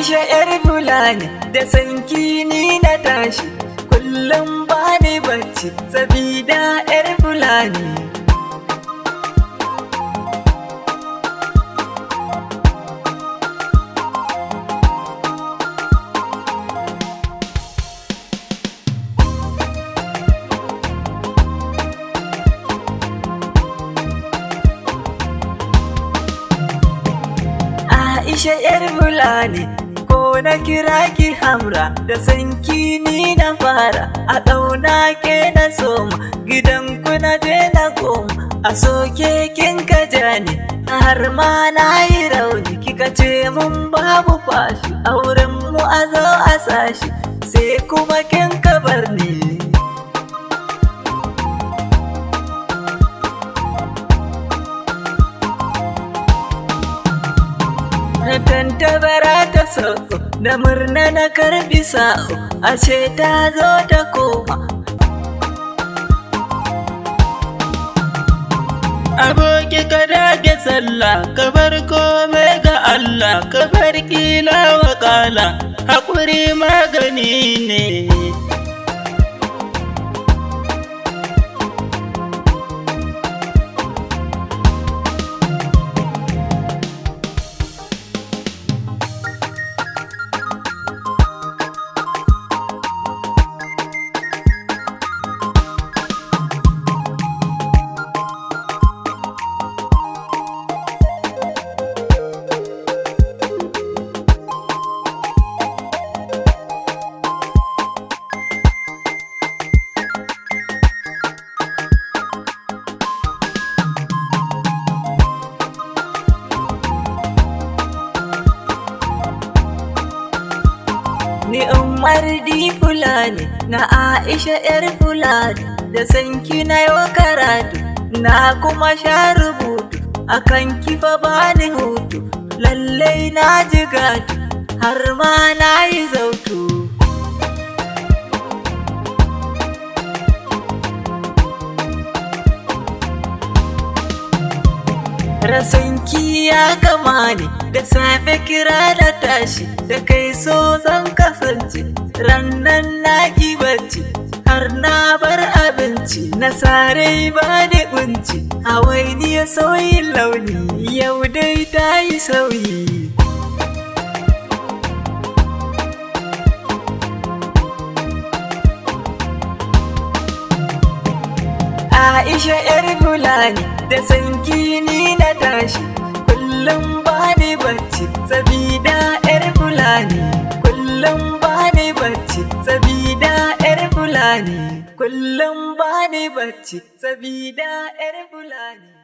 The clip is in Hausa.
Aisha yar Fulani da sanki ni na tashi, kullum bani bacci sabida yar Fulani. Aisha yar Fulani, ko na kira ki Hamra, da sanki ni na fara, a ɗauna ke na soma, gidan ku na je na koma, a soke kin ka jani, har ma na yi rauni, kika ce mun babu fashi, auren mu a zo a sashi, sai kuma kin ka bar ni. Tantabara ta sauko, da murna na karbi sa'o, ashe ta zo ta koma. Aboki ka dage sallah, ka bar komai ga Allah, ka bar kila wa kala, haƙuri magani ne. Ni Umar di Fulani, na Aisha yar Fulani, da sanki na yo karatu, na kuma sha rubutu, akan kifa bani hutu, lallai na ji gatu, har ma na yi zautu. Rasanki ya kama ni, da safe kira da tashi, da kai so zan kasance, rannan na ki bacci, har na bar abinci, na sare ba da kunci, hawaini ya sauyi launi, yau dai ta yi sauyi. Aisha yar Fulani, da sanki ni na tashi, kullum bani bacci sabida yar Fulani, kullum bani bacci sabida yar Fulani, kullum bani bacci sabida yar Fulani.